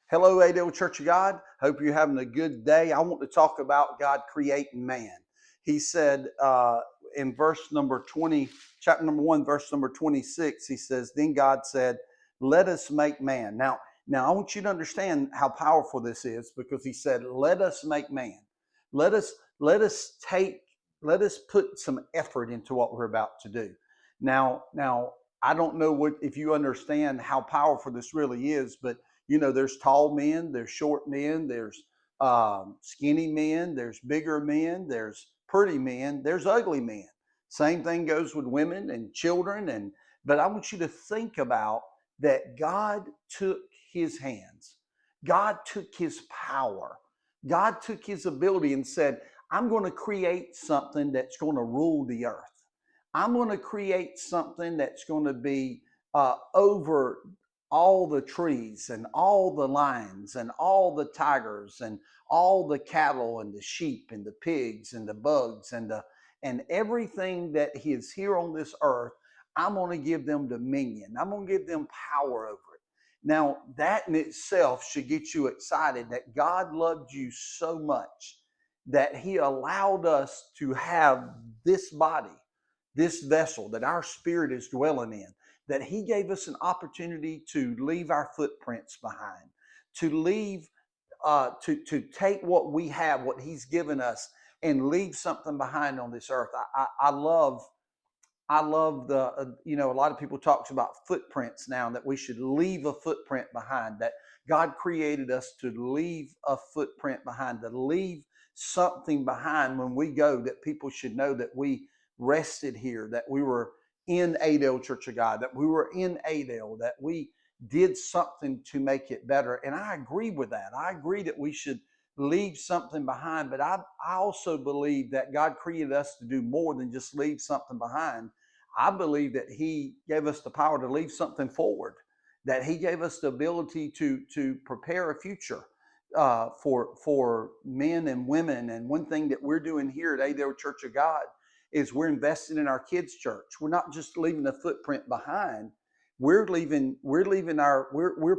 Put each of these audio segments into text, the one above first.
Hello, Adel Church of God. Hope you're having a good day. I want to talk about God creating man. He said in verse number 20, chapter number 1, verse number 26, he says, Then God said, Let us make man. Now I want you to understand how powerful this is, because he said, Let us make man. Let us put some effort into what we're about to do. Now I don't know if you understand how powerful this really is, but there's tall men, there's short men, there's skinny men, there's bigger men, there's pretty men, there's ugly men. Same thing goes with women and children. But I want you to think about that God took his hands, God took his power, God took his ability and said, I'm going to create something that's going to rule the earth. I'm going to create something that's going to be over all the trees and all the lions and all the tigers and all the cattle and the sheep and the pigs and the bugs and everything that is here on this earth. I'm going to give them dominion. I'm going to give them power over it. Now, that in itself should get you excited that God loved you so much that he allowed us to have this body, this vessel that our spirit is dwelling in, that he gave us an opportunity to leave our footprints behind, to leave, to take what we have, what he's given us, and leave something behind on this earth. I love the, a lot of people talks about footprints now, that we should leave a footprint behind, that God created us to leave a footprint behind, to leave something behind when we go, that people should know that we rested here, that we were in Adel Church of God, that we were in Adel, that we did something to make it better. And I agree with that. I agree that we should leave something behind, but I also believe that God created us to do more than just leave something behind. I believe that he gave us the power to leave something forward, that he gave us the ability to prepare a future for men and women. And one thing that we're doing here at Adel Church of God is we're investing in our kids' church. We're not just leaving a footprint behind. We're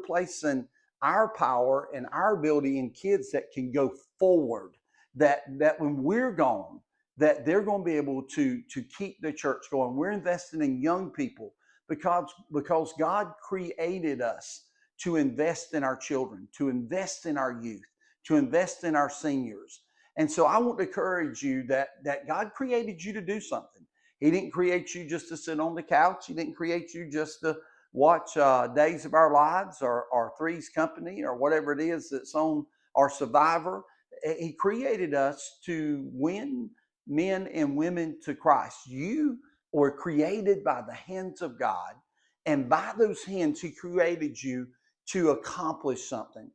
placing our power and our ability in kids that can go forward. That when we're gone, that they're going to be able to keep the church going. We're investing in young people because God created us to invest in our children, to invest in our youth, to invest in our seniors. And so I want to encourage you that God created you to do something. He didn't create you just to sit on the couch. He didn't create you just to watch Days of Our Lives or Three's Company or whatever it is that's on, or Survivor. He created us to win men and women to Christ. You were created by the hands of God, and by those hands, he created you to accomplish something.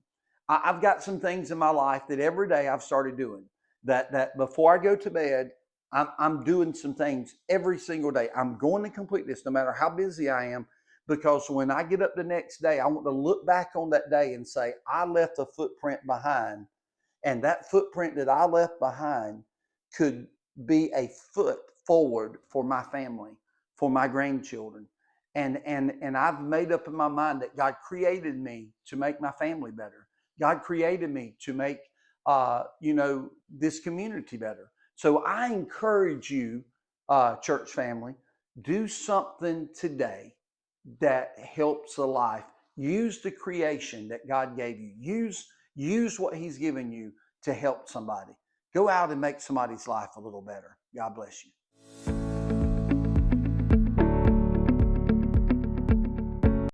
I've got some things in my life that every day I've started doing. That before I go to bed, I'm doing some things every single day. I'm going to complete this no matter how busy I am, because when I get up the next day, I want to look back on that day and say, I left a footprint behind, and that footprint that I left behind could be a foot forward for my family, for my grandchildren. And I've made up in my mind that God created me to make my family better. God created me to make this community better. So I encourage you, church family, do something today that helps a life. Use the creation that God gave you. Use what he's given you to help somebody. Go out and make somebody's life a little better. God bless you.